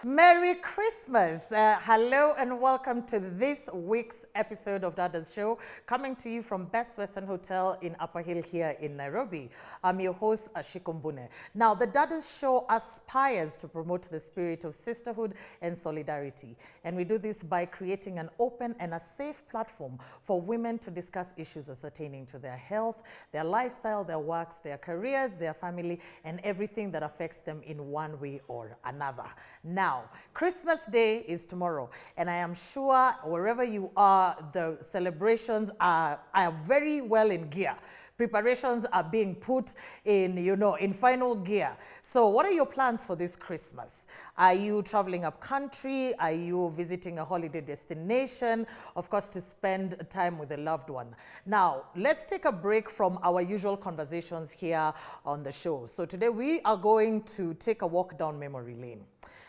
Merry Christmas. Hello and welcome to this week's episode of Dadas Show, coming to you from Best Western Hotel in Upper Hill here in Nairobi. I'm your host, Ashiko Mbune. Now, the Dadas Show aspires to promote the spirit of sisterhood and solidarity. And we do this by creating an open and a safe platform for women to discuss issues pertaining to their health, their lifestyle, their works, their careers, their family, and everything that affects them in one way or another. Now, Christmas Day is tomorrow, and I am sure wherever you are, the celebrations are very well in gear. Preparations are being put in, in final gear. So what are your plans for this Christmas? Are you traveling up country? Are you visiting a holiday destination? Of course, to spend time with a loved one. Now, let's take a break from our usual conversations here on the show. So today we are going to take a walk down memory lane.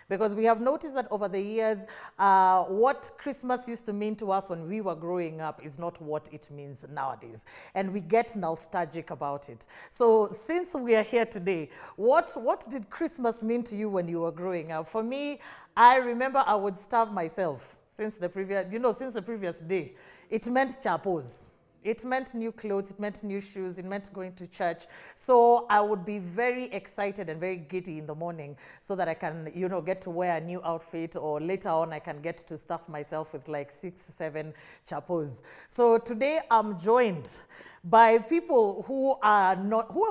Because we have noticed that over the years, what Christmas used to mean to us when we were growing up is not what it means nowadays. And we get nostalgic about it. So since we are here today, what did Christmas mean to you when you were growing up? For me, I remember I would starve myself since the previous day. It meant chapos. It meant new clothes, it meant new shoes, it meant going to church. So I would be very excited and very giddy in the morning so that I can, get to wear a new outfit, or later on I can get to stuff myself with like 6-7 chapos. So today I'm joined by people who are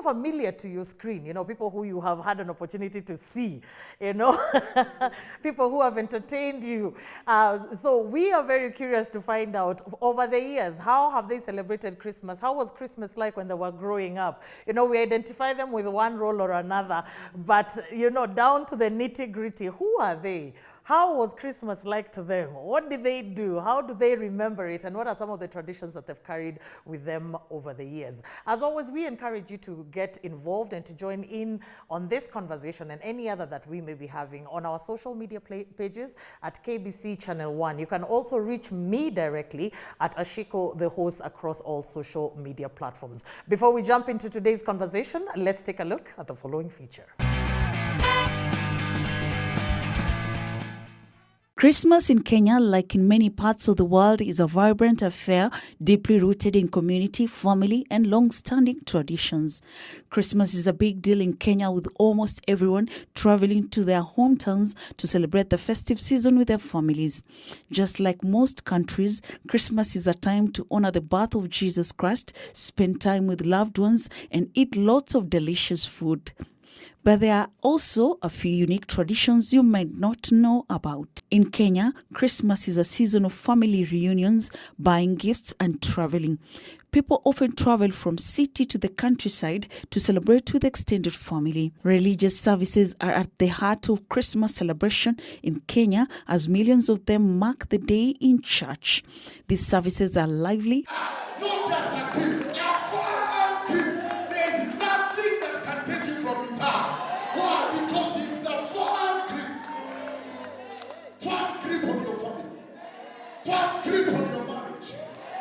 familiar to your screen, people who you have had an opportunity to see, people who have entertained you. So we are very curious to find out over the years, how have they celebrated Christmas? How was Christmas like when they were growing up? We identify them with one role or another, but down to the nitty-gritty, who are they? How was Christmas like to them? What did they do? How do they remember it? And what are some of the traditions that they've carried with them over the years? As always, we encourage you to get involved and to join in on this conversation and any other that we may be having on our social media pages at KBC Channel 1. You can also reach me directly at Ashiko, the host, across all social media platforms. Before we jump into today's conversation, let's take a look at the following feature. Christmas in Kenya, like in many parts of the world, is a vibrant affair deeply rooted in community, family, and long-standing traditions. Christmas is a big deal in Kenya, with almost everyone traveling to their hometowns to celebrate the festive season with their families. Just like most countries, Christmas is a time to honor the birth of Jesus Christ, spend time with loved ones, and eat lots of delicious food. But there are also a few unique traditions you might not know about. In Kenya, Christmas is a season of family reunions, buying gifts, and traveling. People often travel from city to the countryside to celebrate with extended family. Religious services are at the heart of Christmas celebration in Kenya, as millions of them mark the day in church. These services are lively, Not just a grip, a firm grip. There is nothing that can take you from his heart. Why? Because it's a firm grip. Firm grip on your family. Firm grip on your marriage.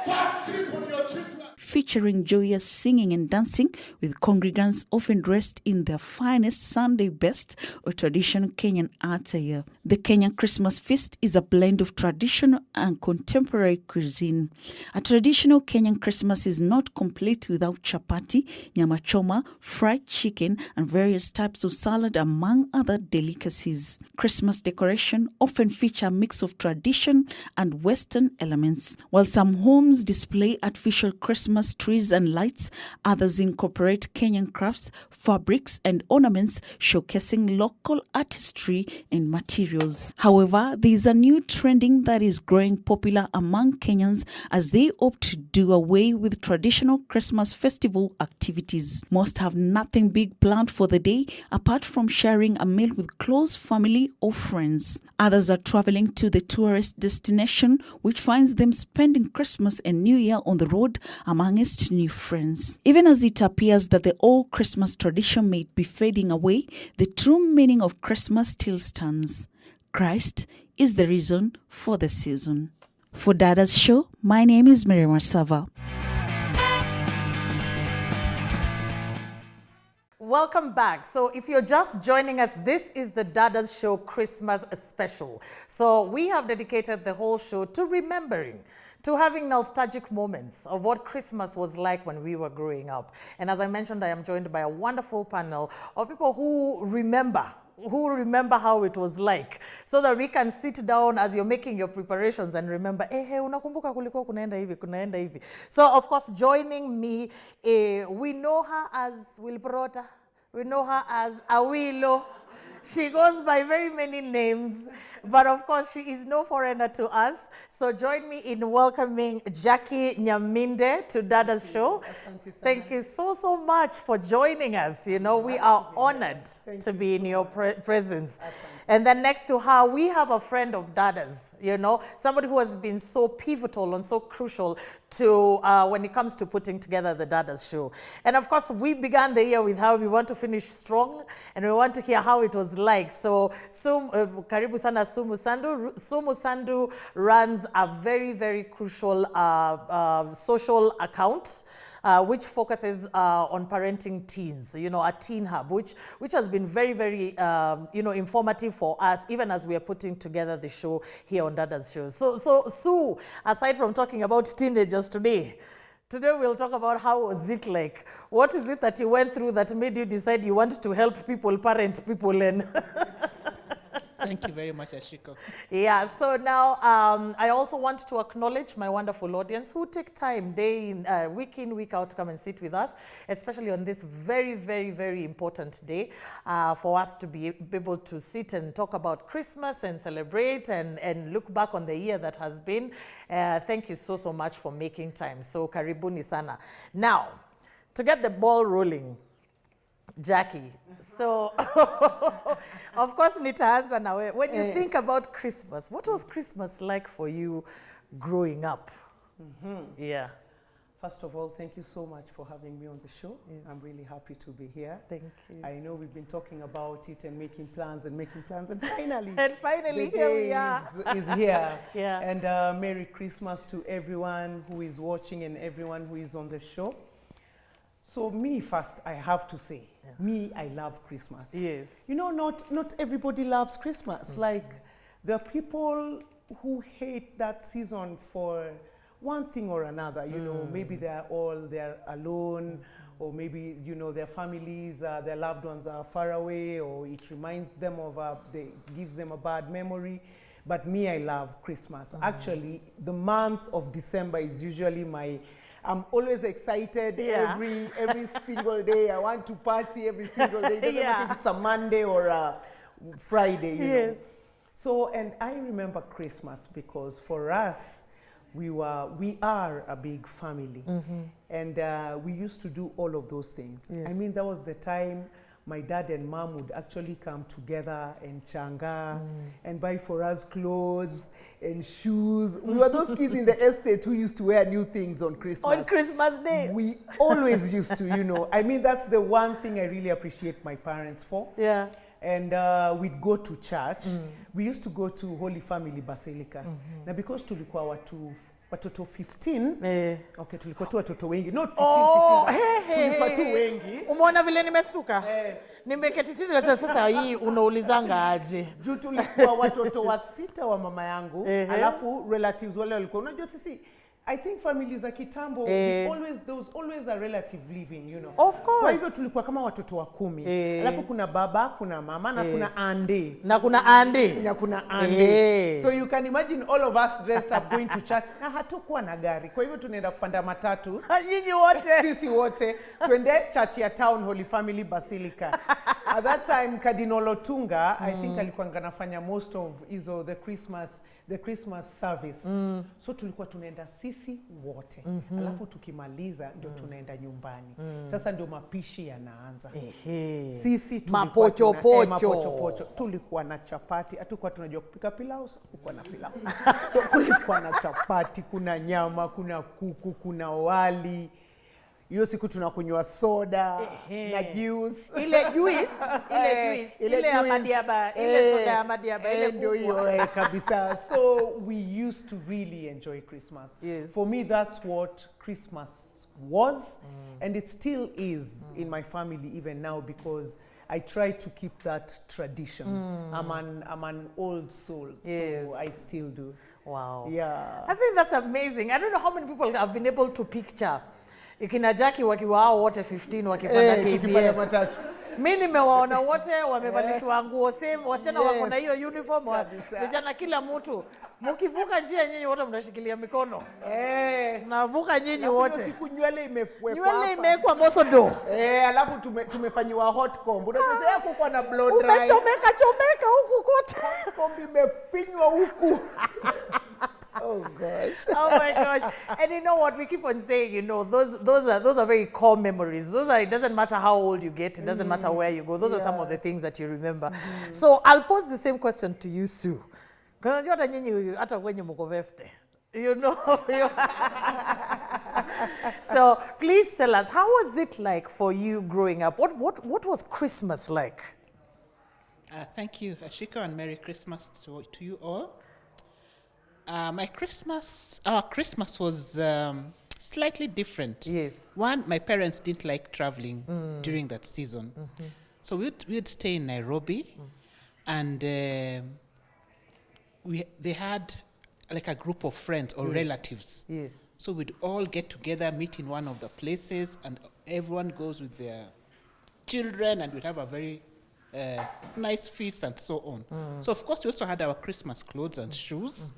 Firm grip on your children. featuring joyous singing and dancing, with congregants often dressed in their finest Sunday best or traditional Kenyan attire. The Kenyan Christmas feast is a blend of traditional and contemporary cuisine. A traditional Kenyan Christmas is not complete without chapati, nyama choma, fried chicken, and various types of salad, among other delicacies. Christmas decoration often feature a mix of tradition and Western elements. While some homes display artificial Christmas trees and lights, others incorporate Kenyan crafts, fabrics, and ornaments, showcasing local artistry and materials. However, there is a new trending that is growing popular among Kenyans as they opt to do away with traditional Christmas festival activities. Most have nothing big planned for the day apart from sharing a meal with close family or friends. Others are traveling to the tourist destination, which finds them spending Christmas and New Year on the road amongst new friends. Even as it appears that the old Christmas tradition may be fading away, the true meaning of Christmas still stands. Christ is the reason for the season. For Dadas Show, my name is Miriam Sava. Welcome back. So if you're just joining us, this is the Dadas Show Christmas special. So we have dedicated the whole show to remembering, to having nostalgic moments of what Christmas was like when we were growing up. And as I mentioned, I am joined by a wonderful panel of people who remember how it was like, so that we can sit down as you're making your preparations and remember, unakumbuka kulikuwa kunaenda hivi. So of course, joining me, we know her as Wilbrota, we know her as Awilo. She goes by very many names, but of course she is no foreigner to us. So join me in welcoming Jackie Nyaminde to Dadas Show. Thank you so much for joining us. You know, we are honored to be in your presence. And then next to her, we have a friend of Dadas, you know, somebody who has been so pivotal and so crucial to when it comes to putting together the Dadas Show. And of course, we began the year with how we want to finish strong, and we want to hear how it was like. So, karibu sana Sumu Sandu. Sumu Sandu runs a very crucial social account, which focuses on parenting teens, you know, a teen hub, which has been very informative for us, even as we are putting together the show here on Dadas Show. So Sue, aside from talking about teenagers today we'll talk about how was it like. What is it that you went through that made you decide you want to help people parent people and Thank you very much, Ashiko. Yeah, so now I also want to acknowledge my wonderful audience who take time week in, week out to come and sit with us, especially on this very important day for us to be able to sit and talk about Christmas and celebrate and look back on the year that has been. Thank you so much for making time. So karibuni sana. Now, to get the ball rolling, Jackie, so of course nitaanza nawe. When you think about Christmas, what was Christmas like for you growing up? Yeah. First of all, thank you so much for having me on the show. Yes. I'm really happy to be here. Thank you. I know we've been talking about it and making plans, and finally, here we are. is here. Yeah. And Merry Christmas to everyone who is watching and everyone who is on the show. So me first, I have to say, I love Christmas. Yes. You know, not everybody loves Christmas. Like, there are people who hate that season for one thing or another. You know, maybe they're alone, or maybe, you know, their families, their loved ones are far away, or it reminds them of, gives them a bad memory. But me, I love Christmas. Actually, the month of December is usually I'm always excited every single day. I want to party every single day. It doesn't matter if it's a Monday or a Friday, you know. So, and I remember Christmas because for us, we are a big family. And we used to do all of those things. Yes. I mean, that was the time my dad and mom would actually come together and changa and buy for us clothes and shoes. We were those kids in the estate who used to wear new things on Christmas. On Christmas Day. We always used to, you know. I mean, that's the one thing I really appreciate my parents for. Yeah. And we'd go to church. We used to go to Holy Family Basilica. Now, because tulikuwa watoto 15, okay, tulikuwa tu watoto wengi, not 15, tulikuwa tu wengi. Umeona vile nimestuka? Nimeketi chini sasa hii unaulizanga aje? Juu tulikuwa watoto wa 6 wa mama yangu, alafu relatives wale walikuwa, unajua sisi, I think families za kitambo, there was always a relative living, you know. Of course. Kwa hivyo tulikuwa kama watoto wa 10. Alafu kuna baba, kuna mama, na kuna ande. Na kuna ande. Na kuna ande. So you can imagine all of us dressed up going to church. Na hatukuwa na gari. Kwa hivyo tunaenda kupanda matatu. Nyinyi wote. Sisi wote. Tuende church ya town Holy Family Basilica. At that time, Cardinal Otunga, I think alikuwa anafanya most of the Christmas service. So tulikuwa tunaenda sisi wote. Alafu tukimaliza ndio tunaenda nyumbani. Sasa ndio mapishi yanaanza. Sisi mapochopocho. Tulikuwa na chapati, hatukuwa tunajua kupika pilau, so kulikuwa na pilau. So kulikuwa na chapati, kuna nyama, kuna kuku, kuna wali. Hiyo siku tunakunywa soda na juice. Ile ya madiaba, ile soda ya madiaba, ile ndio hiyo kabisa. So we used to really enjoy Christmas. Yes. For me, that's what Christmas was, and it still is in my family even now, because I try to keep that tradition. I'm an old soul, Yes. so I still do. Wow. Yeah. I think that's amazing. I don't know how many people have been able to picture ikina Jackie wakiwa hao wote 15 wakipanda tukipanda KBS. matatu. Mimi nimewaona wote wamevalishwa nguo same, wasichana Yes. wako na hiyo uniform, Kabisa. vijana kila mtu. Mkivuka njia nyinyi wote mnashikilia mikono. Eh. Navuka nyinyi Alafu wote. hiyo siku nywele imefwekwa Nywele hapa. imewekwa mosodo. Alafu tumefanyiwa hot comb. Unaweza yako kwa na blow dry. Umechomeka huku kote. Hot comb imefinywa huku. Oh gosh. Oh my gosh. And you know what, we keep on saying, you know, those are very core memories. It doesn't matter how old you get, it doesn't matter where you go. Those are some of the things that you remember. So I'll pose the same question to you, Sue. Because unajua hata nyinyi hata kwenye mko vefte. You know. So please tell us, how was it like for you growing up? What was Christmas like? Thank you, Ashiko, and Merry Christmas to you all. Our Christmas was slightly different. Yes. One, my parents didn't like traveling during that season. So we'd stay in Nairobi, and they had like a group of friends or relatives. Yes. So we'd all get together, meet in one of the places, and everyone goes with their children, and we'd have a very nice feast and so on. So of course we also had our Christmas clothes and shoes.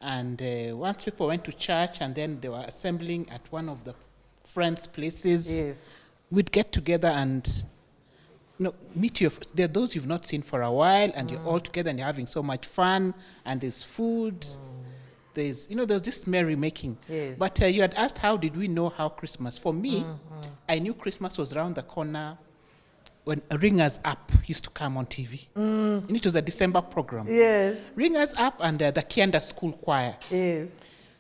And once people went to church and then they were assembling at one of the friends' places, Yes. we'd get together and meet there are those you've not seen for a while, and you're all together and you're having so much fun, and there's food. There's this merrymaking. Yes. But you had asked, how did we know how Christmas? For me, I knew Christmas was around the corner when Ringers Up used to come on TV. And it was a December program. Yes. Ringers Up and the Kianda School Choir. Yes.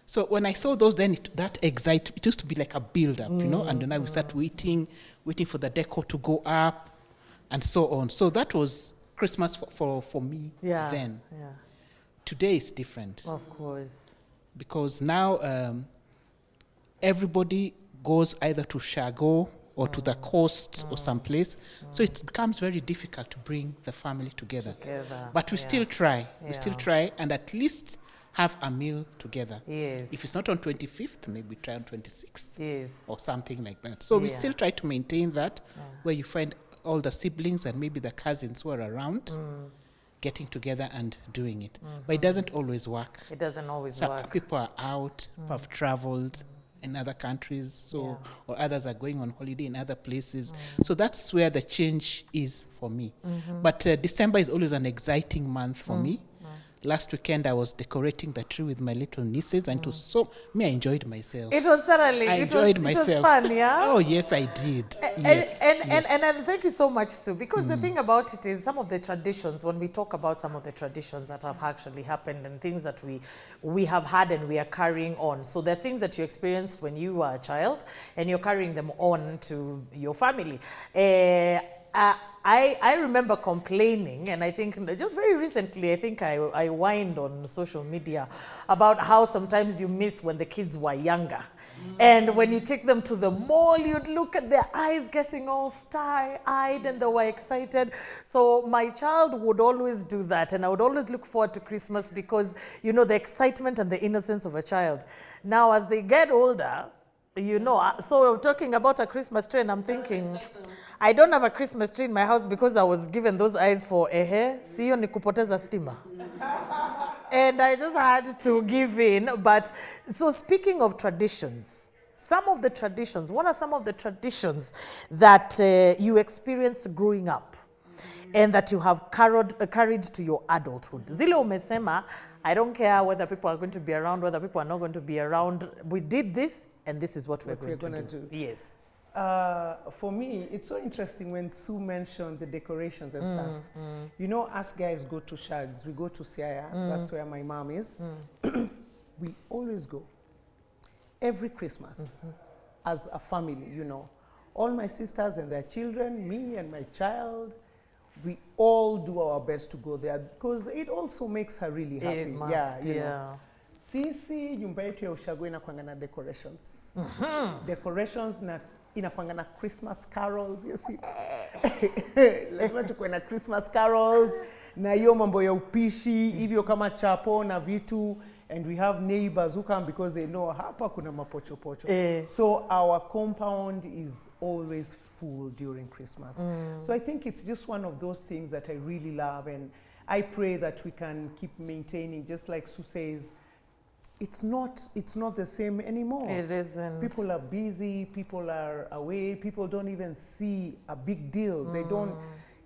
So when I saw those, then it used to be like a build-up, and then I would start waiting for the decor to go up and so on. So that was Christmas for me then. Yeah. Today is different. Of course. Because now everybody goes either to Shago or to the coast or someplace. So it becomes very difficult to bring the family together. But we still try. We still try and at least have a meal together. Yes. If it's not on 25th, maybe try on 26th. Yes. Or something like that. So we still try to maintain that, where you find all the siblings and maybe the cousins who are around getting together and doing it. But it doesn't always work. It doesn't always Some work. people are out, have traveled in other countries, or others are going on holiday in other places. So that's where the change is for me. But December is always an exciting month for me. Last weekend I was decorating the tree with my little nieces, and it was I enjoyed myself. It was thoroughly. I enjoyed myself. It was fun, yeah. Oh yes, I did. Yes. And thank you so much, Sue. Because the thing about it is, some of the traditions. When we talk about some of the traditions that have actually happened and things that we have had and we are carrying on. So the things that you experienced when you were a child, and you're carrying them on to your family. I remember complaining, and I think just very recently, I think I whined on social media about how sometimes you miss when the kids were younger. And when you take them to the mall, you'd look at their eyes getting all star-eyed and they were excited. So my child would always do that, and I would always look forward to Christmas because, the excitement and the innocence of a child. Now, as they get older, so talking about a Christmas tree, and I'm thinking, I don't have a Christmas tree in my house because I was given those eyes for siyo ni kupoteza stima. And I just had to give in. But so speaking of traditions, what are some of the traditions that you experienced growing up and that you have carried to your adulthood? Zile umesema, I don't care whether people are going to be around, whether people are not going to be around. We did this, and this is what we're going to do. Yes. For me, it's so interesting when Sue mentioned the decorations and stuff. Us guys go to Shags, we go to Siaya, that's where my mom is. We always go. Every Christmas, as a family, All my sisters and their children, me and my child, we all do our best to go there because it also makes her really happy. It must, yeah. Sisi nyumba yetu ya ushago inakuanga na decorations. Decorations na inakuanga na Christmas carols, you see. Lazima tukuwe na Christmas carols na hiyo mambo ya upishi hivyo kama chapo na vitu, and we have neighbors who come because they know hapa kuna mapochopocho. So our compound is always full during Christmas. So I think it's just one of those things that I really love, and I pray that we can keep maintaining, just like Sue says, it's not the same anymore. It isn't. People are busy, people are away, people don't even see a big deal. They don't,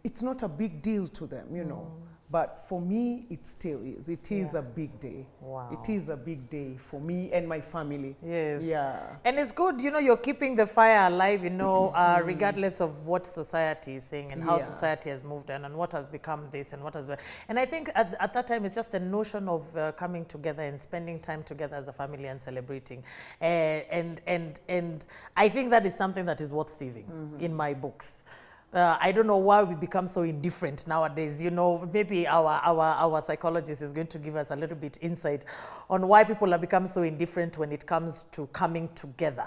it's not a big deal to them, you know. But for me, it still is. It is a big day. Wow. It is a big day for me and my family. Yes. Yeah. And it's good, you know, you're keeping the fire alive, you know, regardless of what society is saying and how society has moved on and what has become this and what has been. And I think at that time, it's just the notion of coming together and spending time together as a family and celebrating. And I think that is something that is worth saving in my books. I don't know why we become so indifferent nowadays. You know, maybe our psychologist is going to give us a little bit insight on why people have become so indifferent when it comes to coming together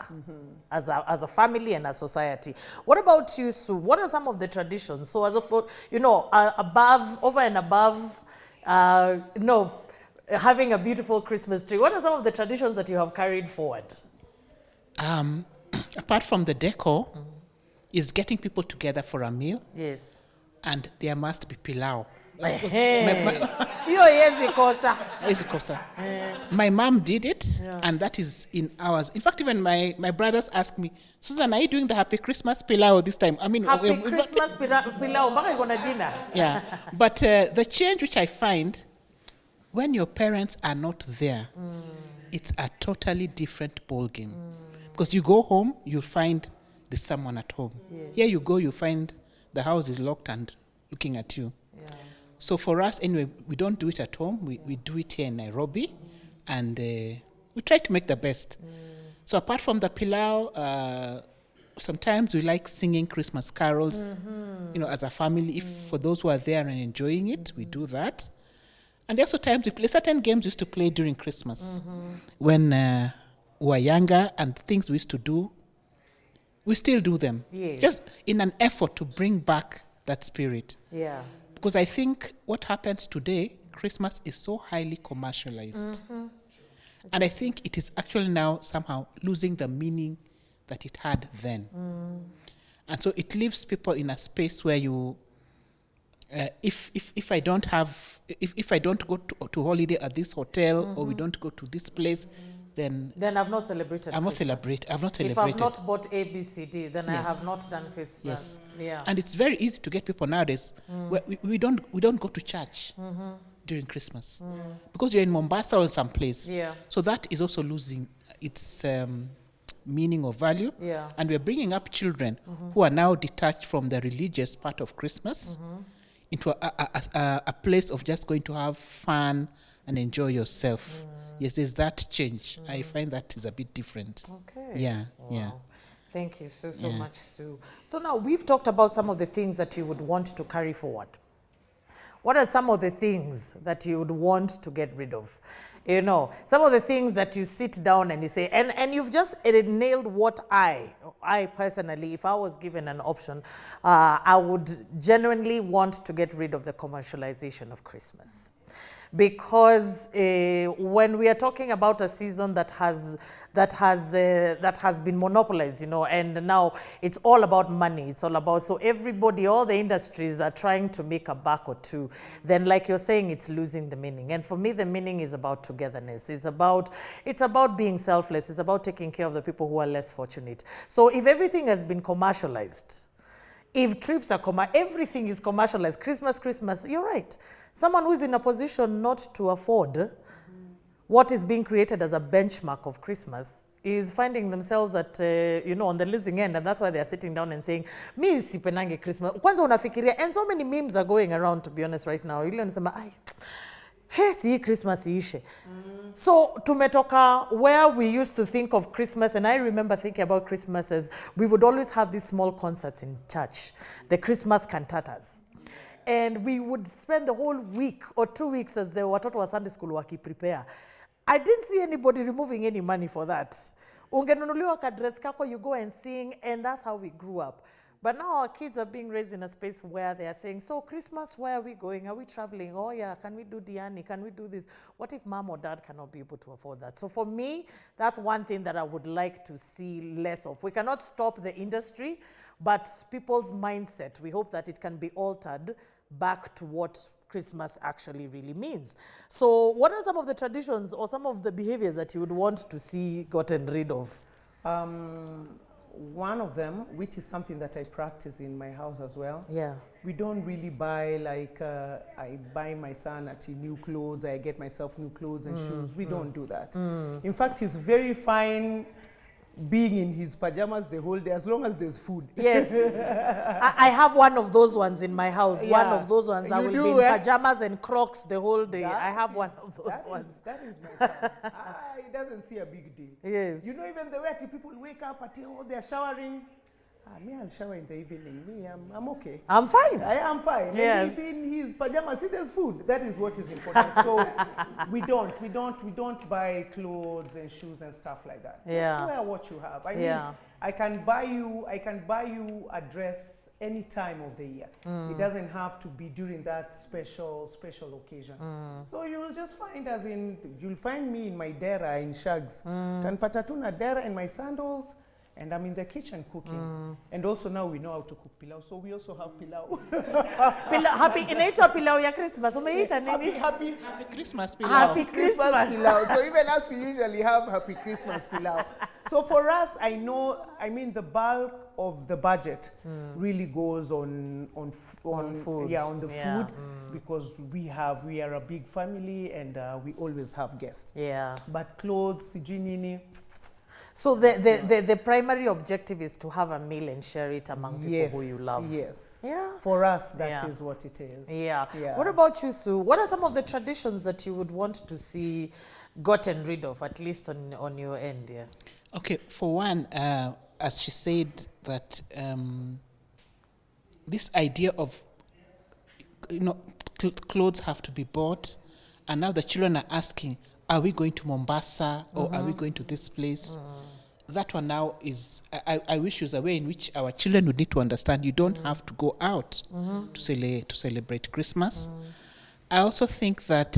as a family and as society. What about you, Sue? What are some of the traditions? So, as you know, over and above, having a beautiful Christmas tree, what are some of the traditions that you have carried forward? Apart from the decor, is getting people together for a meal. Yes. And there must be pilau. My mom did it, and that is in ours. In fact, even my brothers ask me, Susan, are you doing the Happy Christmas pilau this time? I mean, Happy Christmas pilau. Yeah, but the change which I find, when your parents are not there, it's a totally different ball game. Because you go home, you'll find there's someone at home. Yes. Here you go, you find the house is locked and looking at you. Yeah. So for us, anyway, we don't do it at home. We do it here in Nairobi, and we try to make the best. So apart from the pilau, sometimes we like singing Christmas carols, you know, as a family. If for those who are there and enjoying it, we do that. And there's also times we play certain games we used to play during Christmas when we were younger, and things we used to do. We still do them, just in an effort to bring back that spirit. Yeah. Because I think what happens today, Christmas is so highly commercialized. And I think it is actually now somehow losing the meaning that it had then. And so it leaves people in a space where you, if I don't go to holiday at this hotel, or we don't go to this place, then I've not celebrated. I've not Christmas. celebrated. If I've not bought ABCD, then Yes. I have not done Christmas. Yes. Yeah. And it's very easy to get people nowadays. Where we don't go to church during Christmas because you're in Mombasa or someplace. Yeah. So that is also losing its meaning or value. Yeah. And we're bringing up children who are now detached from the religious part of Christmas into a place of just going to have fun and enjoy yourself. Yes, there's that change. I find that is a bit different. Okay. Yeah, Wow. yeah. Thank you so much, Sue. So now we've talked about some of the things that you would want to carry forward. What are some of the things that you would want to get rid of? You know, some of the things that you sit down and you say, and you've just nailed what I personally, if I was given an option, I would genuinely want to get rid of the commercialization of Christmas. Because when we are talking about a season that has been monopolized, you know, and now it's all about money. It's all about, so everybody, all the industries are trying to make a buck or two. Then, like you're saying, it's losing the meaning. And for me, the meaning is about togetherness. It's about being selfless. It's about taking care of the people who are less fortunate. So if everything has been commercialized, if trips are everything is commercialized, Christmas, you're right. Someone who is in a position not to afford what is being created as a benchmark of Christmas is finding themselves at, on the losing end, and that's why they are sitting down and saying, mi sipenange Christmas. Kwanza unafikiria, and so many memes are going around, to be honest, right now. Ile unasema, si Christmas iishe. So tumetoka where we used to think of Christmas, and I remember thinking about Christmas as we would always have these small concerts in church, the Christmas cantatas. And we would spend the whole week or 2 weeks as the watoto wa Sunday school waki prepare. I didn't see anybody removing any money for that. Ungenunuliwa ka dress kako, you go and sing, and that's how we grew up. But now our kids are being raised in a space where they are saying, so Christmas, where are we going? Are we traveling? Oh yeah, can we do Diani? Can we do this? What if mom or dad cannot be able to afford that? So for me, that's one thing that I would like to see less of. We cannot stop the industry, but people's mindset, we hope that it can be altered back to what Christmas actually really means. So what are some of the traditions or some of the behaviors that you would want to see gotten rid of? One of them, which is something that I practice in my house as well. Yeah. We don't really buy like, I buy my son new clothes, I get myself new clothes and shoes. We don't do that. In fact, it's very fine being in his pajamas the whole day, as long as there's food. Yes. I have one of those ones in my house. Yeah. One of those ones. I You will do, be in eh? pajamas and Crocs the whole day. That I have one of those That ones. is my son. He doesn't see a big deal. Yes. You know, even the way people wake up at they're showering. Me, I'll shower in the evening. Me, I'm okay. I'm fine. I am fine. Yes. And he's in his pajamas. See, there's food. That is what is important. So we don't buy clothes and shoes and stuff like that. Yeah. Just wear what you have. I Yeah. mean, I can buy you a dress any time of the year. It doesn't have to be during that special occasion. So you will just find, you'll find me in my dera in shags. Can patatuna dera in my sandals. And I'm in the kitchen cooking. And also now we know how to cook pilau. So we also have pilau. Inaitwa pilau ya Christmas. Umeita nini? Happy Happy Christmas, pilau. Happy Christmas Christmas. pilau. So even us, we usually have happy Christmas pilau. So for us, the bulk of the budget really goes on food. Yeah, on the Yeah. food, because we are a big family and we always have guests. Yeah. But clothes, sijui nini. So the primary objective is to have a meal and share it among people who you love. Yes. Yeah. For us, that is Yeah. what it is. Yeah. Yeah. What about you, Sue? What are some of the traditions that you would want to see gotten rid of, at least on your end? Yeah. Okay, for one, as she said, that this idea of, clothes have to be bought, and now the children are asking, are we going to Mombasa or are we going to this place? That one now is, I wish was a way in which our children would need to understand you don't have to go out to celebrate Christmas. I also think that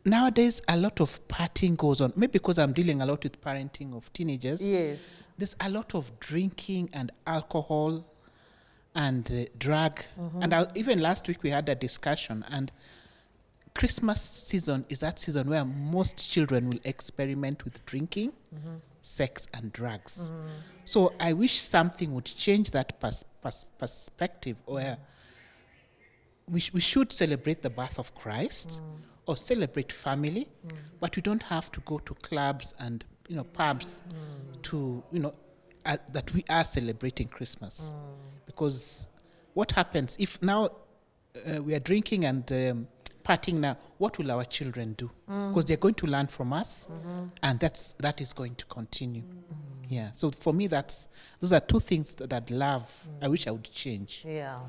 nowadays a lot of partying goes on. Maybe because I'm dealing a lot with parenting of teenagers. Yes. There's a lot of drinking and alcohol and drug. And even last week we had a discussion, and Christmas season is that season where most children will experiment with drinking, sex, and drugs. So I wish something would change that perspective, where we should celebrate the birth of Christ or celebrate family, but we don't have to go to clubs and pubs to that we are celebrating Christmas. Because what happens if now we are drinking and partying now, what will our children do? Because they're going to learn from us, and that is going to continue. Yeah. So for me, those are two things that I'd love. I wish I would change. Yeah.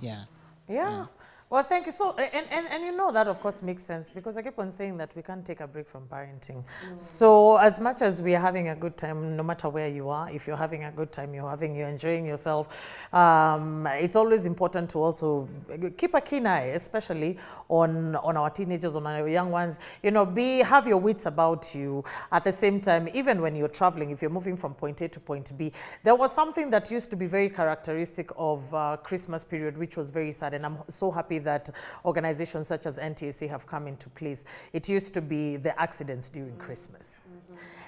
Yeah. Well, thank you. So, and that of course makes sense, because I keep on saying that we can't take a break from parenting. So as much as we are having a good time, no matter where you are, if you're having a good time, you're enjoying yourself, it's always important to also keep a keen eye, especially on our teenagers, on our young ones. Have your wits about you. At the same time, even when you're traveling, if you're moving from point A to point B, there was something that used to be very characteristic of Christmas period, which was very sad, and I'm so happy that organizations such as NTSA have come into place. It used to be the accidents during Christmas.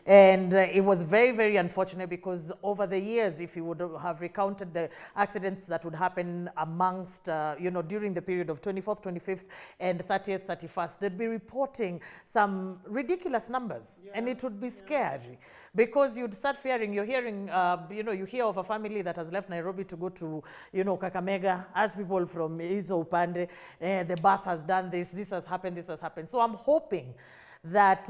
And it was very, very unfortunate, because over the years, if you would have recounted the accidents that would happen amongst, during the period of 24th, 25th, and 30th, 31st, they'd be reporting some ridiculous numbers. And it would be scary, because you'd start fearing, you're hearing, you hear of a family that has left Nairobi to go to, Kakamega, as people from Izo Upande, the bus has done this has happened, this has happened. So I'm hoping that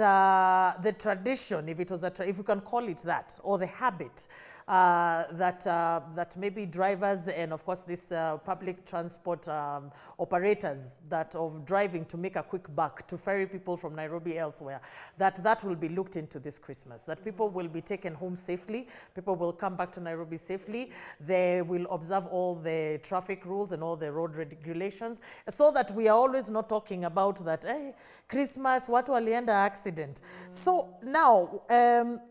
the tradition, if we can call it that, or the habit that maybe drivers and of course these public transport operators that of driving to make a quick buck to ferry people from Nairobi elsewhere, that will be looked into this Christmas, that people will be taken home safely, people will come back to Nairobi safely, they will observe all the traffic rules and all the road regulations, so that we are always not talking about that, hey, Christmas, watu walienda accident. So now,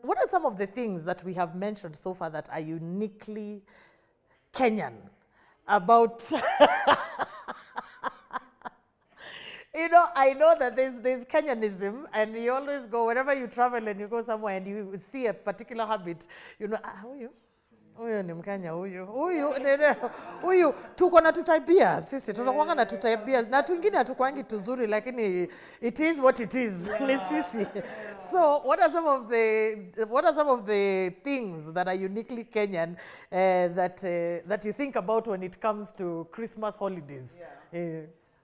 what are some of the things that we have mentioned so far that are uniquely Kenyan about... You know, I know that there's Kenyanism, and you always go, wherever you travel and you go somewhere and you see a particular habit, you know, how are you? Huyu ni Mkenya huyu tuko na tutabia sisi tutakuwa na tutabia na twingine hatukwangi tuzuri lakini it is what it is ni sisi. So what are some of the things that are uniquely Kenyan that you think about when it comes to Christmas holidays?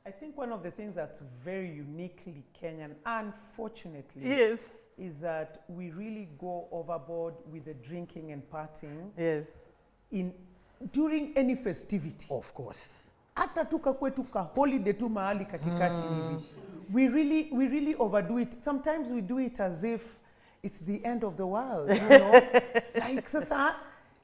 I think one of the things that's very uniquely Kenyan, unfortunately, yes, is that we really go overboard with the drinking and partying. Yes. During any festivity. Of course. Hata tuka kwetu ka holiday tu mahali katikati hivi. We really overdo it. Sometimes we do it as if it's the end of the world, you know? Like sasa,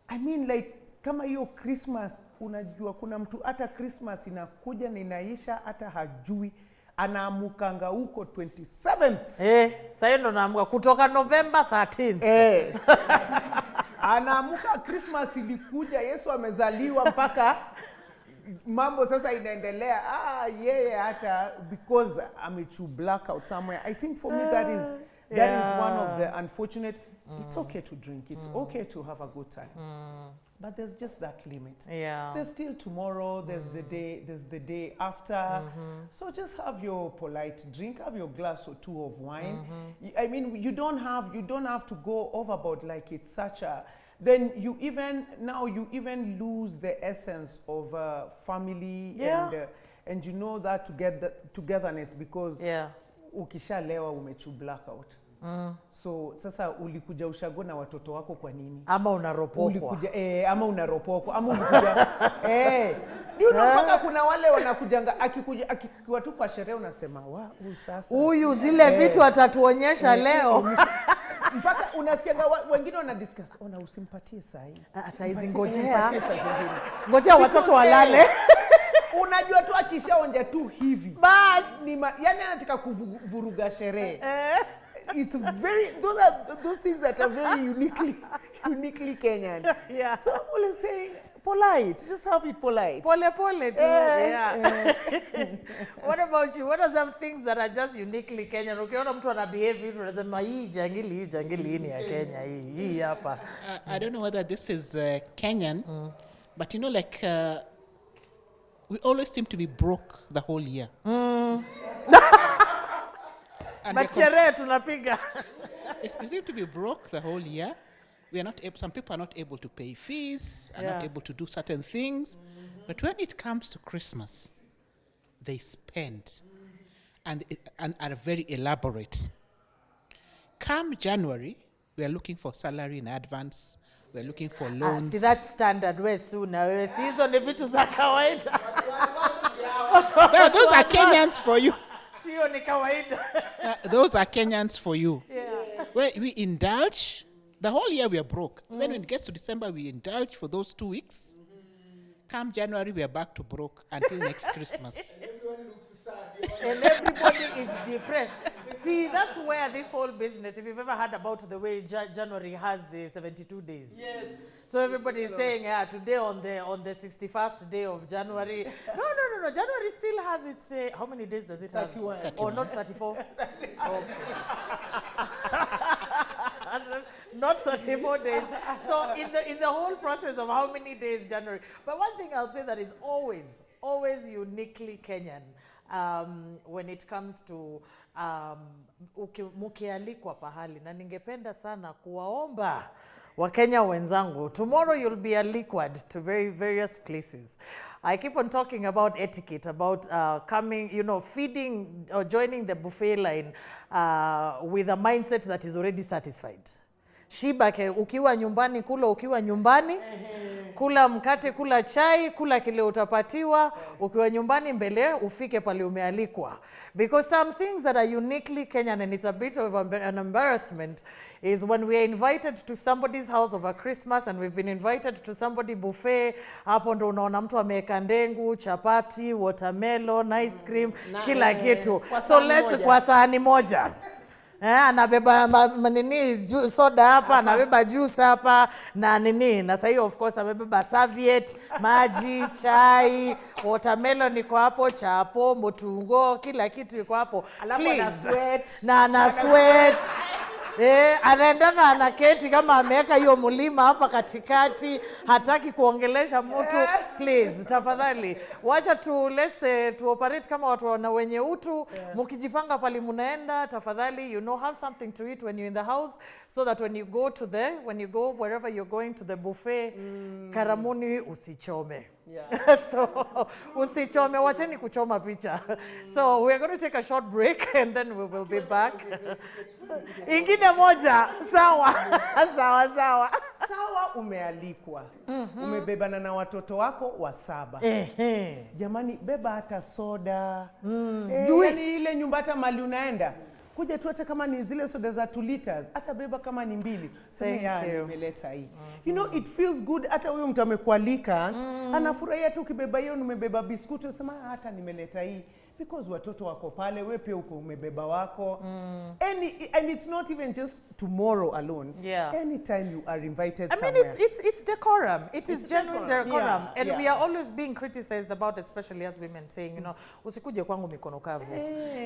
I mean like kama hiyo Christmas, unajua kuna mtu hata Christmas inakuja na inaisha hata hajui, anaamukanga huko 27th. Sasa ndo naamuka kutoka November 13th. Anaamuka Christmas ilikuja, Yesu amezaliwa mpaka mambo sasa inaendelea. Hata because amechu blackout somewhere. I think for me that is one of the unfortunate. It's okay to drink. It's okay to have a good time. But there's just that limit. Yeah. There's still tomorrow, there's the day after. So just have your polite drink, have your glass or two of wine. I mean, you don't have to go overboard like it's such a, then you even lose the essence of family and you know that togetherness because ukishalewa umechu blackout. So sasa ulikuja ushago na watoto wako kwa nini? Ama unaropokwa. Ulikuja ama unaropokwa ama ulikuja ndio mpaka kuna wale wanakujanga akikuwa tu kwa sherehe unasema huyu sasa huyu zile vitu atatuonyesha leo. Mpaka unasikia wengine wana discuss ona usimpatie sahi. Saizi ngojea watoto walale. Unajua tu akishaonja tu hivi. Bas yani anataka kuvuruga sherehe. It's very those things that are very uniquely Kenyan. Yeah. So I'm always saying polite. Just have it polite. Pole too. Yeah. What about you? What are some things that are just uniquely Kenyan? Ukiona mtu ana behave hivi unasema hii jangili ni ya Kenya hii hapa. I don't know whether this is Kenyan, but you know like we always seem to be broke the whole year. But sherehe tunapiga. We seem to be broke the whole year. We are not able, some people are not able to pay fees, are not able to do certain things. But when it comes to Christmas, they spend and are very elaborate. Come January, we are looking for salary in advance. We are looking for loans. See that standard we sooner. We season ni vitu za kawaida. Those are Kenyans for you. Sio ni kawaida. Those are Kenyans for you. Yeah. Where we indulge, the whole year we are broke. Then when it gets to December, we indulge for those 2 weeks. Come January, we are back to broke until next Christmas. Everyone looks sad. And everybody is depressed. See, that's where this whole business, if you've ever heard about the way January has 72 days. Yes. So everybody is saying, today on the 61st day of January. No. January still has its, how many days does it 31. have? Or not 34? Not 34 days. So in the whole process of how many days January. But one thing I'll say that is always uniquely Kenyan when it comes to mukialikwa pahali, na ningependa sana kuwaomba Wakenya wenzangu, tomorrow you'll be liquid to very various places. I keep on talking about etiquette, about coming, feeding or joining the buffet line with a mindset that is already satisfied. Shiba ukiwa nyumbani, kula ukiwa nyumbani. Kula mkate, kula chai, kula kile utapatiwa. Ukiwa nyumbani mbele, ufike pale umealikwa. Because some things that are uniquely Kenyan, and it's a bit of an embarrassment, is when we are invited to somebody's house over Christmas and we've been invited to somebody buffet, hapo ndo unaona mtu ameweka ndengu, chapati, watermelon, ice cream, kila kitu. So kwa sahani moja. Anabeba nini soda hapa, anabeba juice hapa na nini, na sasa hiyo of course amebeba serviette, maji, chai, watermelon iko hapo, chapo, motungo, kila kitu iko hapo. Alafu ana sweat. Na sweat. Anaendanga anaketi kama ameweka hiyo mlima hapa katikati, hataki kuongelesha mtu. Please, tafadhali, wacha let's say to operate kama watu wana wenye utu. Mkijipanga pale mnaenda, tafadhali, have something to eat when you're in the house, so that when you go wherever you're going to the buffet, karamuni usichome. Yeah. So, usichome, wacheni kuchoma picha. So, we're going to take a short break and then we will be back. Ingine moja, sawa. Sawa. Sawa, umealikwa. Umebebana na watoto wako wa 7. Jamani, beba hata soda. Yani ile nyumba hata mali unaenda. Kuja tu hata kama ni zile soda za 2 liters, hata beba kama ni 2. Sema nimeleta hii. It feels good, hata huyo mtu amekualika, anafurahia tu ukibeba hiyo, umebeba biskuti, sema hata nimeleta hii. Because watoto wako pale, wewe pia uko umebeba wako. And it's not even just tomorrow alone. Yeah. Anytime you are invited somewhere. I mean, it's decorum. It's genuine decorum. Yeah. And we are always being criticized about, especially as women, saying, usikuje kwangu mikono kavu.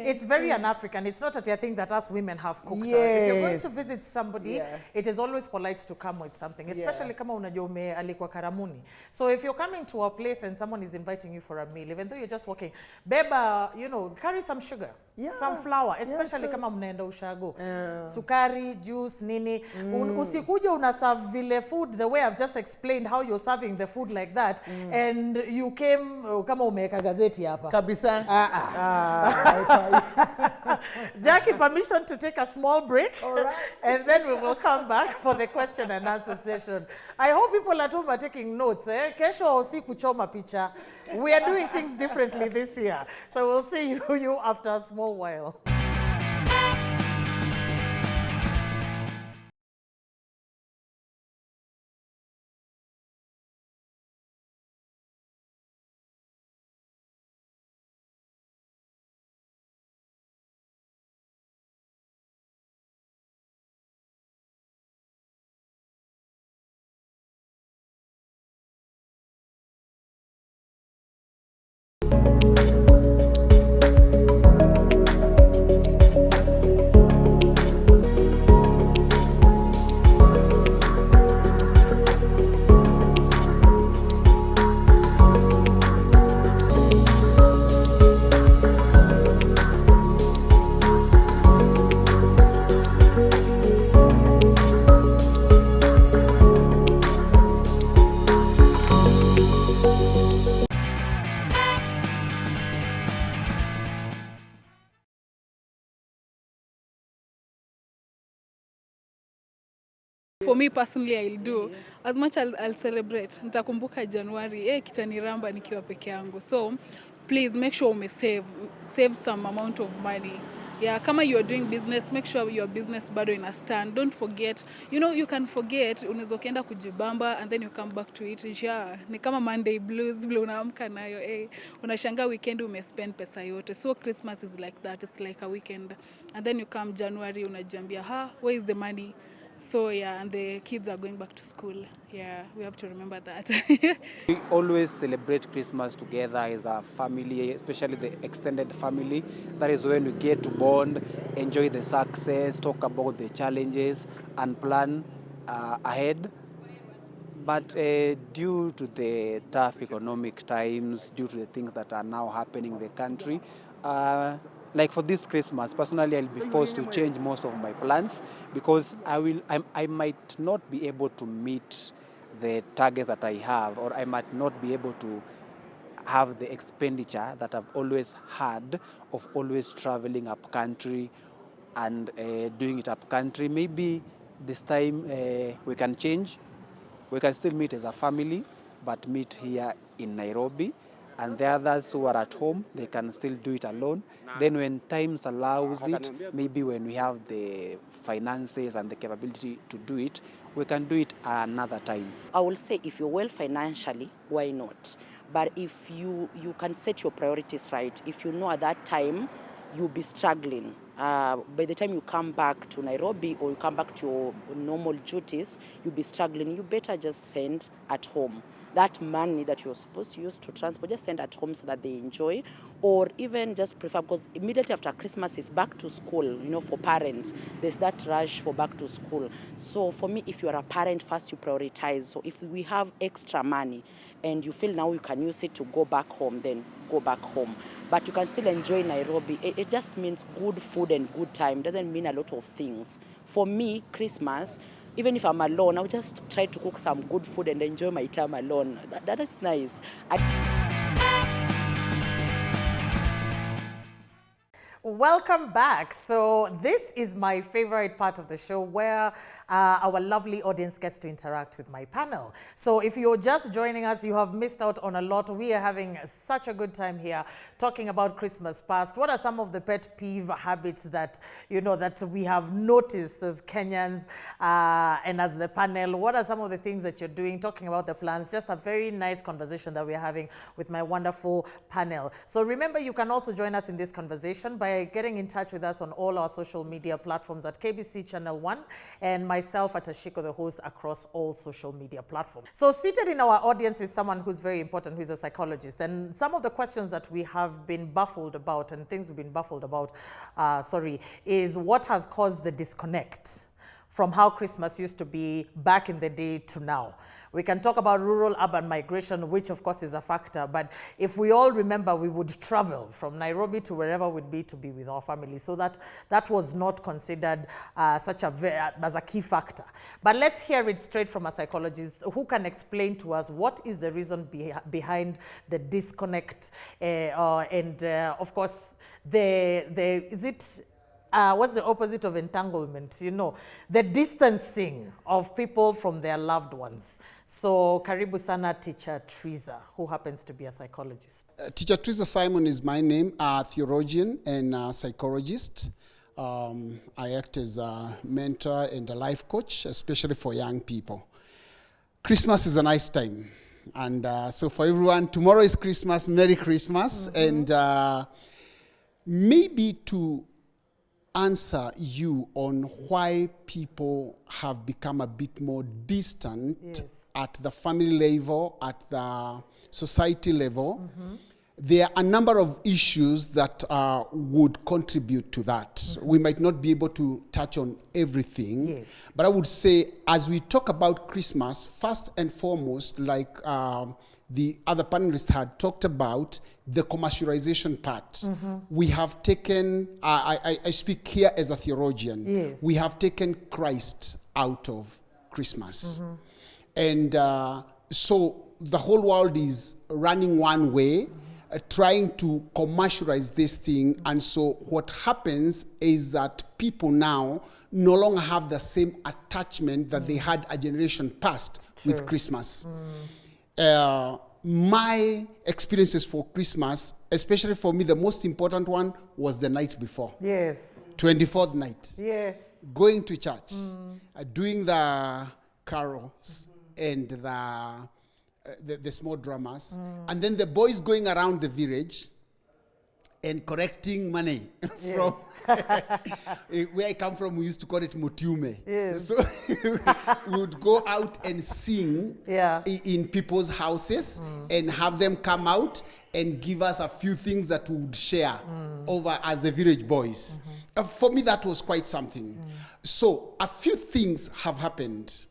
It's very un-African. It's not a thing that us women have cooked. If you're going to visit somebody, it is always polite to come with something, especially kama unajua umealikwa karamuni. So if you're coming to a place and someone is inviting you for a meal, even though you're just walking, beba, carry some sugar, some flour, especially kama mnaenda ushago. Sukari, juice, nini. Usikuja unaserve vile food the way I've just explained how you're serving the food like that, and you came kama umeweka gazeti hapa. Kabisa. Jackie, permission to take a small break. All right. And then we will come back for the question and answer session. I hope people at home are taking notes. Kesho si kuchoma picha. We are doing things differently this year. So we'll see you after a small while. For me personally, I'll do as much as I'll celebrate. Nitakumbuka January, kitaniramba nikiwa peke yangu. So please make sure save some amount of money. Yeah, kama you are doing business, make sure your business bado ina stand. Don't forget, you can forget, unaweza ukaenda kujibamba and then you come back to it. Yeah, ni kama Monday blues, vile unaamka nayo, unashangaa weekend umespend pesa yote. So Christmas is like that, it's like a weekend. And then you come January, unajiambia, where is the money? So and the kids are going back to school. Yeah, we have to remember that. We always celebrate Christmas together as a family, especially the extended family. That is when we get to bond, enjoy the success, talk about the challenges, and plan ahead. But due to the tough economic times, due to the things that are now happening in the country, like for this Christmas, personally, I'll be forced to change most of my plans because I might not be able to meet the targets that I have, or I might not be able to have the expenditure that I've always had of always traveling up country and doing it up country. Maybe this time we can change. We can still meet as a family, but meet here in Nairobi. And the others who are at home, they can still do it alone. Then when times allows it, maybe when we have the finances and the capability to do it, we can do it another time. I will say if you're well financially, why not? But if you can set your priorities right, if you know at that time you'll be struggling, by the time you come back to Nairobi or you come back to your normal duties, you'll be struggling. You better just send at home. That money that you're supposed to use to transport, just send at home so that they enjoy, or even just prefer, because immediately after Christmas is back to school, for parents, there's that rush for back to school. So for me, if you are a parent, first you prioritize. So if we have extra money and you feel now you can use it to go back home, then go back home. But you can still enjoy Nairobi. It just means good food and good time. It doesn't mean a lot of things. For me, Christmas, even if I'm alone, I'll just try to cook some good food and enjoy my time alone. That is nice. Welcome back. So this is my favorite part of the show where our lovely audience gets to interact with my panel. So if you're just joining us, you have missed out on a lot. We are having such a good time here talking about Christmas past. What are some of the pet peeve habits that, that we have noticed as Kenyans and as the panel? What are some of the things that you're doing, talking about the plans? Just a very nice conversation that we're having with my wonderful panel. So remember, you can also join us in this conversation by getting in touch with us on all our social media platforms at KBC Channel 1 and myself at Ashiko, the host, across all social media platforms. So seated in our audience is someone who's very important, who's a psychologist. And some of the questions that we have been baffled about and things we've been baffled about, is what has caused the disconnect from how Christmas used to be back in the day to now. We can talk about rural-urban migration, which of course is a factor, but if we all remember, we would travel from Nairobi to wherever we'd be to be with our family. So that was not considered as a key factor. But let's hear it straight from a psychologist who can explain to us what is the reason behind the disconnect, and of course, what's the opposite of entanglement? The distancing of people from their loved ones. So, karibu sana, Teacher Triza, who happens to be a psychologist. Teacher Triza Simon is my name, a theologian and a psychologist. I act as a mentor and a life coach, especially for young people. Christmas is a nice time. And so for everyone, tomorrow is Christmas, Merry Christmas. Mm-hmm. And maybe to answer you on why people have become a bit more distant, yes, at the family level, at the society level. Mm-hmm. There are a number of issues that would contribute to that. Mm-hmm. We might not be able to touch on everything, yes, but I would say as we talk about Christmas, first and foremost, like the other panelists had talked about, the commercialization part. Mm-hmm. We have taken, I speak here as a theologian, yes, we have taken Christ out of Christmas. Mm-hmm. And so the whole world is running one way, mm-hmm, trying to commercialize this thing. And so what happens is that people now no longer have the same attachment that, mm, they had a generation past, sure, with Christmas. Mm. My experiences for Christmas, especially for me, the most important one was the night before. Yes. 24th night. Yes. Going to church, doing the carols, mm-hmm, and the small dramas, and then the boys going around the village and collecting money, yes, from where I come from. We used to call it mutume. Yes. So we would go out and sing, yeah, in people's houses, and have them come out and give us a few things that we would share over as the village boys. Mm-hmm. For me, that was quite something. So a few things have happened.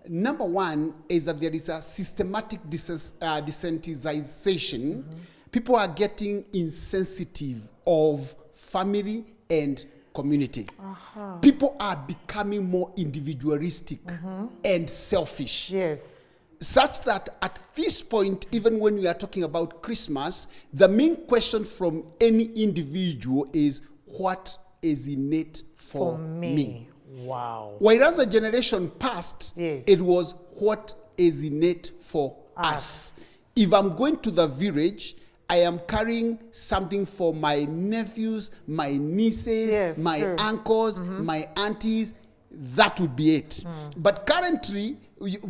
Number one is that there is a systematic desensitization. Mm-hmm. People are getting insensitive of family and community. Uh-huh. People are becoming more individualistic, mm-hmm, and selfish. Yes. Such that at this point, even when we are talking about Christmas, the main question from any individual is, what is in it for me? Wow. Whereas the generation past, Yes. it was what is in it for us. If I'm going to the village, I am carrying something for my nephews, my nieces, Yes, my true. uncles, my aunties. That would be it. But currently,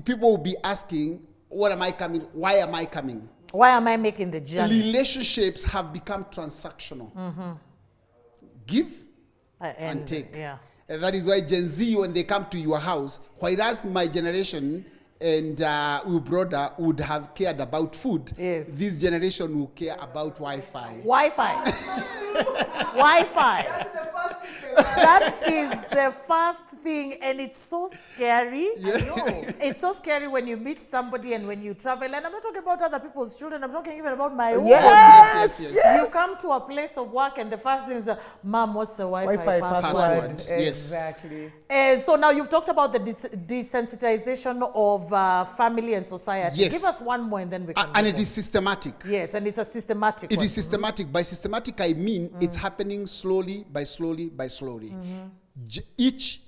people will be asking, what am I coming? Why am I coming? Why am I making the journey? Relationships have become transactional. Give and take. Yeah. And that is why Gen Z, when they come to your house, whereas my generation and your brother would have cared about food, Yes. this generation will care about Wi-Fi. Wi-Fi. Wi-Fi. That is the first thing, and it's so scary. I know. It's so scary when you meet somebody and when you travel. And I'm not talking about other people's children. I'm talking even about my own. Yes. You come to a place of work, and the first thing is, Mom, what's the Wi-Fi password? Yes. Exactly. So now you've talked about the desensitization of family and society. Yes. Give us one more, and then we can. And move it is systematic. on. Yes, and it's a systematic. It one. is systematic. By systematic, I mean it's happening slowly by slowly. Each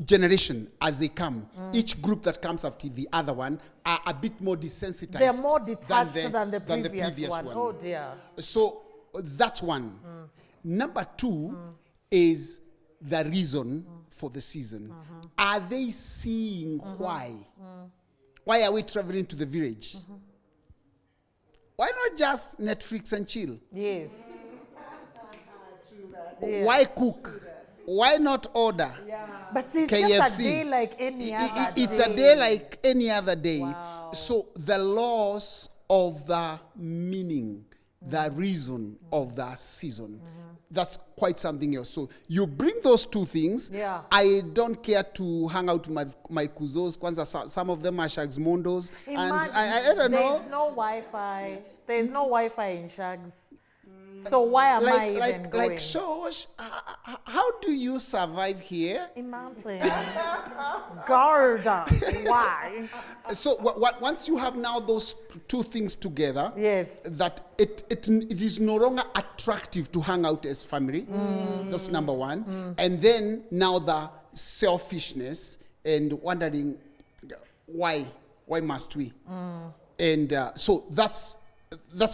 generation, as they come, each group that comes after the other one are a bit more desensitized. They're more detached than the previous one. one. Oh dear. So that's one. Number two is the reason for the season. Are they seeing why? Why are we traveling to the village? Why not just Netflix and chill? Yes. Why cook? Why not order? But see, it's KFC. just a day like any other It's day. a day like any other day. Wow. So the loss of the meaning, the reason of the season, that's quite something else. So you bring those two things. Yeah. I don't care to hang out with my kuzos. Kwanza, some of them are Shags Mondos. And I don't know. There's no Wi-Fi. There's no Wi-Fi in Shags. So why am I even going? Like Shosh, how do you survive here? Imagine. Garda. Why? So once you have now those two things together, Yes. that it is no longer attractive to hang out as family. That's number one. And then now the selfishness and wondering why must we? And so that's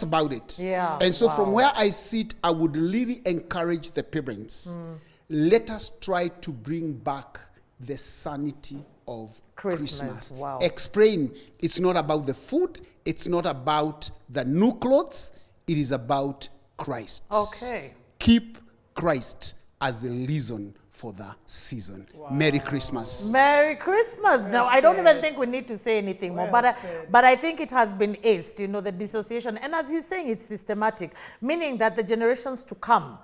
about it. Yeah, And so wow. from where I sit, I would really encourage the parents. Let us try to bring back the sanity of Christmas. Wow. Explain, it's not about the food, it's not about the new clothes, it is about Christ. Okay. Keep Christ as the reason for the season. Merry Christmas. Merry Christmas. Now, I don't even think we need to say anything more, but I think it has been aced, the dissociation. And as he's saying, it's systematic, meaning that the generations to come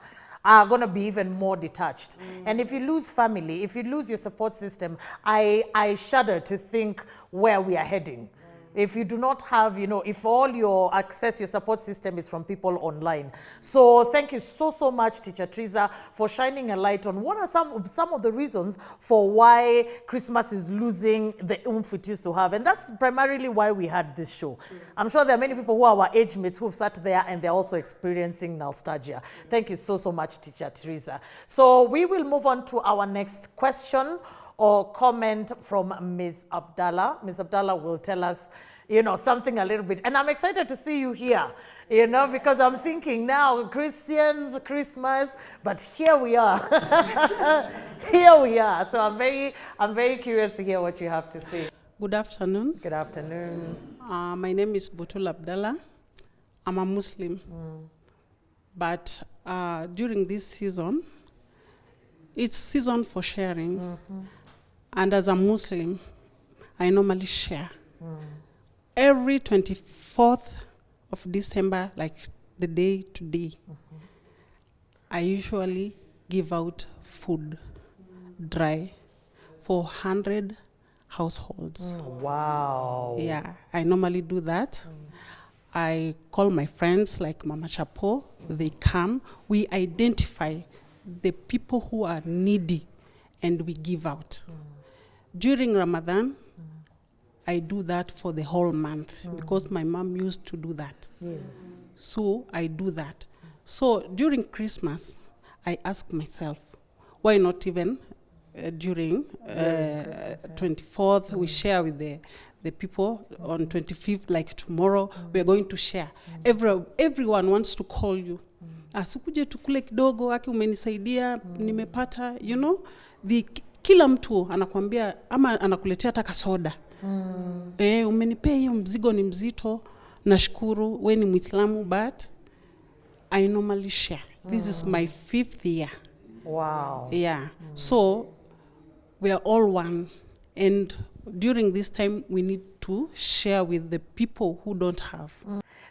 are going to be even more detached. And if you lose family, if you lose your support system, I shudder to think where we are heading. If you do not have, if all your access, your support system is from people online. So thank you so much, Teacher Teresa, for shining a light on what are some of the reasons for why Christmas is losing the oomph it used to have. And that's primarily why we had this show. I'm sure there are many people who are our age mates who've sat there and they're also experiencing nostalgia. Thank you so much, Teacher Teresa. So we will move on to our next question or comment from Ms. Abdallah. Ms. Abdallah will tell us, something a little bit. And I'm excited to see you here, because I'm thinking now, Christians, Christmas, but here we are. Here we are. So I'm very curious to hear what you have to say. Good afternoon. Good afternoon. My name is Butul Abdallah. I'm a Muslim. But during this season, it's season for sharing. And as a Muslim, I normally share. Every 24th of December, like the day today, I usually give out food, dry, for 100 households. Wow. Yeah, I normally do that. I call my friends like Mama Chapo. They come. We identify the people who are needy and we give out. During Ramadan, I do that for the whole month because my mom used to do that. Yes. So I do that. So during Christmas, I ask myself, why not even during 24th, we share with the people on 25th, like tomorrow, we are going to share. Everyone wants to call you. Asikuje tukule kidogo, aki umenisaidia, nimepata, you know, kila mtu anakuambia, ama anakuletea hata kasoda. Umenipea hiyo mzigo ni mzito, nashukuru, we ni Muislamu, but I normally share. This is my 5th year. Wow. Yeah. So we are all one, and during this time we need to share with the people who don't have.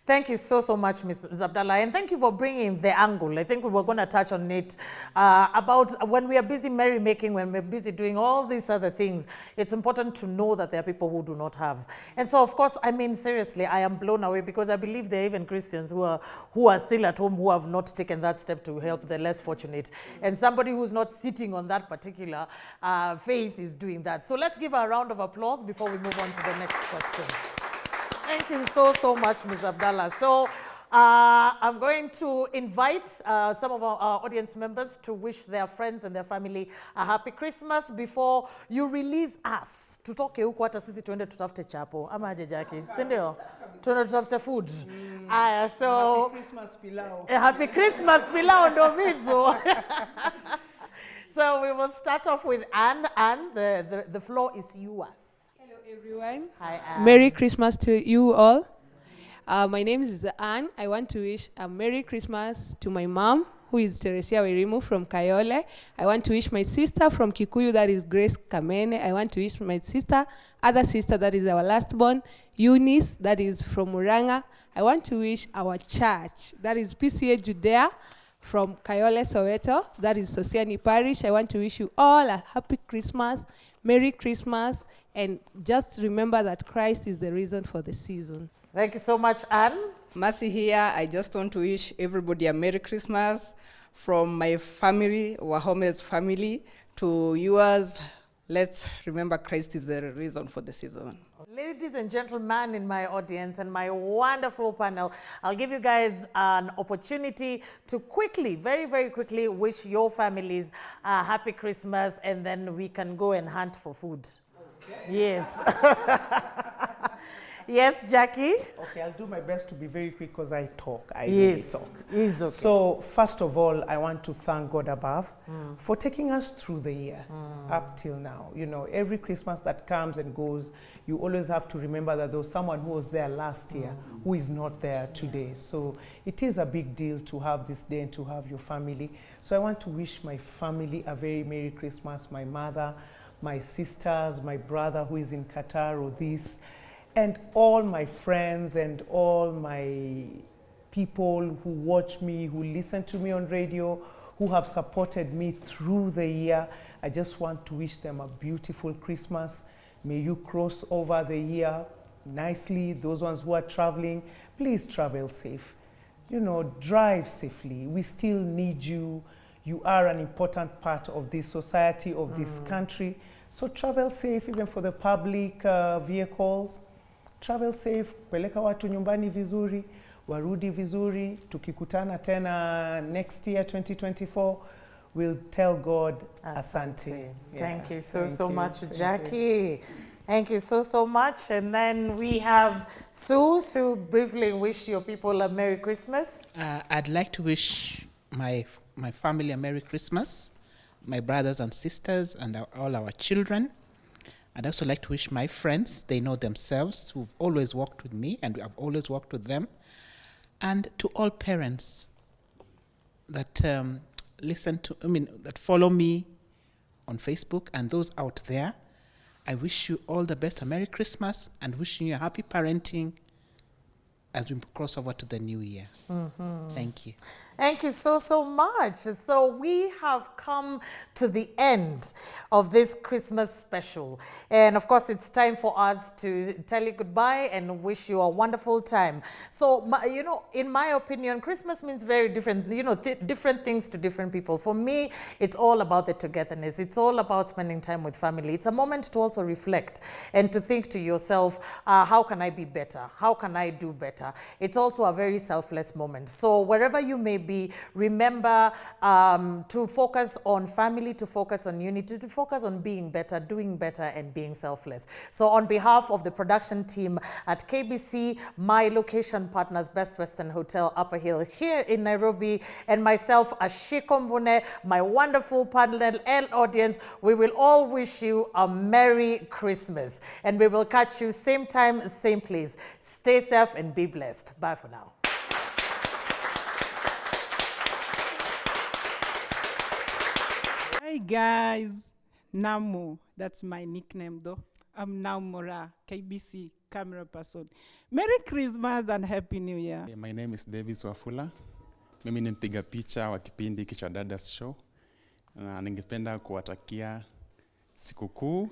Thank you so much, Ms. Zabdallah, and thank you for bringing the angle. I think we were going to touch on it about when we are busy merrymaking, when we're busy doing all these other things, it's important to know that there are people who do not have. And so, of course, I mean, seriously, I am blown away because I believe there are even Christians who are still at home who have not taken that step to help the less fortunate. And somebody who's not sitting on that particular faith is doing that. So let's give a round of applause before we move on to the next question. Thank you so much, Ms. Abdallah. So I'm going to invite some of our audience members to wish their friends and their family a happy Christmas before you release us. Tutoke huko hata sisi tuende tutafute chapo. Ama aje Jackie? Si ndio? Tuende tutafute food. Aya, so Happy Christmas pilau. Happy Christmas pilau ndo vitu. So we will start off with Anne. Anne, the floor is yours. Everyone. Hi, Anne. Merry Christmas to you all. My name is Anne. I want to wish a Merry Christmas to my mom, who is Teresia Werimu from Kayole. I want to wish my sister from Kikuyu, that is Grace Kamene. I want to wish my other sister, that is our last born, Eunice, that is from Muranga. I want to wish our church, that is PCA Judea, from Kayole, Soweto, that is Sosiani Parish. I want to wish you all a happy Christmas, Merry Christmas, and just remember that Christ is the reason for the season. Thank you so much, Anne. Mercy here. I just want to wish everybody a Merry Christmas from my family, Wahome's family, to yours. Let's remember Christ is the reason for the season. Ladies and gentlemen in my audience and my wonderful panel, I'll give you guys an opportunity to quickly, very, very quickly wish your families a happy Christmas, and then we can go and hunt for food. Okay. Yes. Yes, Jackie? Okay, I'll do my best to be very quick because I talk. I yes, really talk. It's okay. So, first of all, I want to thank God above for taking us through the year up till now. You know, every Christmas that comes and goes, you always have to remember that there was someone who was there last year who is not there today. So, it is a big deal to have this day and to have your family. So, I want to wish my family a very Merry Christmas, my mother, my sisters, my brother who is in Qatar or this, and all my friends and all my people who watch me, who listen to me on radio, who have supported me through the year. I just want to wish them a beautiful Christmas. May you cross over the year nicely. Those ones who are traveling, please travel safe. You know, drive safely. We still need you. You are an important part of this society, of this country. So travel safe, even for the public vehicles. Travel safe, peleka watu nyumbani vizuri, warudi vizuri, tukikutana tena next year 2024, we'll tell God asante. Yeah. Thank you so much, Jackie. Thank you so much. And then we have Sue. Sue, briefly wish your people a Merry Christmas. I'd like to wish my family a Merry Christmas, my brothers and sisters and all our children. I'd also like to wish my friends, they know themselves, who've always walked with me and I've always walked with them. And to all parents that that follow me on Facebook and those out there, I wish you all the best, a Merry Christmas, and wishing you a happy parenting as we cross over to the new year. Thank you. Thank you so much. So we have come to the end of this Christmas special. And of course, it's time for us to tell you goodbye and wish you a wonderful time. So, you know, in my opinion, Christmas means very different, different things to different people. For me, it's all about the togetherness. It's all about spending time with family. It's a moment to also reflect and to think to yourself, how can I be better? How can I do better? It's also a very selfless moment. So wherever you may be. Remember to focus on family, to focus on unity, to focus on being better, doing better, and being selfless. So on behalf of the production team at KBC, my location partners, Best Western Hotel, Upper Hill here in Nairobi, and myself, Ashikombune, my wonderful panel and audience, we will all wish you a Merry Christmas. And we will catch you same time, same place. Stay safe and be blessed. Bye for now. Hi guys, Namo, that's my nickname though. I'm now Mora, KBC camera person. Merry Christmas and Happy New Year. My name is Davis Wafula. Mimi ni mpiga picha wa kipindi hiki cha Dadas Show. Na ningependa kuwatakia sikukuu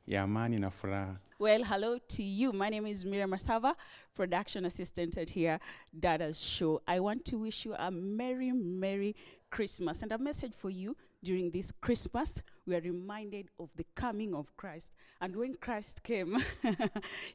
ya amani na furaha. Well, hello to you. My name is Miriam Masava, production assistant at here, Dadas Show. I want to wish you a Merry, Merry Christmas. And a message for you during this Christmas, we are reminded of the coming of Christ. And when Christ came,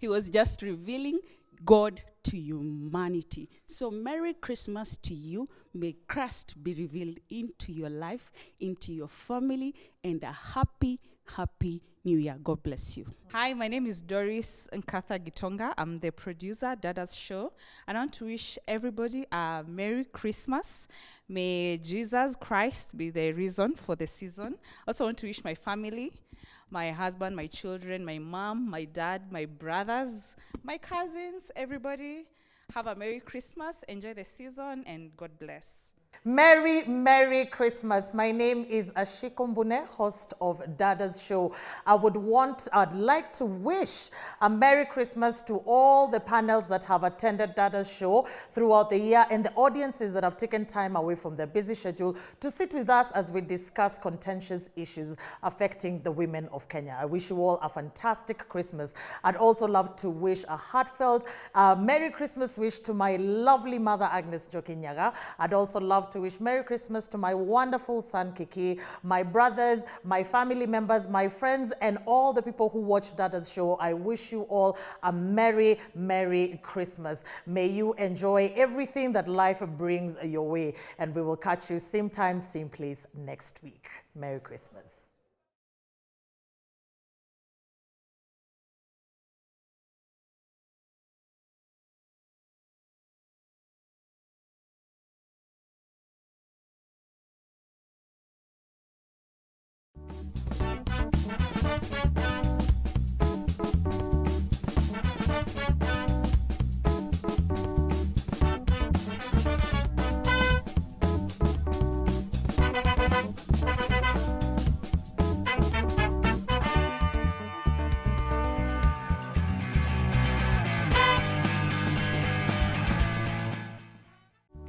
he was just revealing God to humanity. So Merry Christmas to you. May Christ be revealed into your life, into your family, and a happy, happy New Year. God bless you. Hi, my name is Doris Nkatha Gitonga. I'm the producer, Dadas Show. And I want to wish everybody a Merry Christmas. May Jesus Christ be the reason for the season. Also want to wish my family, my husband, my children, my mom, my dad, my brothers, my cousins, everybody. Have a Merry Christmas. Enjoy the season and God bless. Merry, Merry Christmas. My name is Ashikombune, host of Dadas Show. I'd like to wish a Merry Christmas to all the panels that have attended Dadas Show throughout the year and the audiences that have taken time away from their busy schedule to sit with us as we discuss contentious issues affecting the women of Kenya. I wish you all a fantastic Christmas. I'd also love to wish a heartfelt Merry Christmas wish to my lovely mother, Agnes Jokinyaga. I'd also love to wish Merry Christmas to my wonderful son, Kiki, my brothers, my family members, my friends, and all the people who watch Dadas Show. I wish you all a Merry, Merry Christmas. May you enjoy everything that life brings your way. And we will catch you same time, same place next week. Merry Christmas.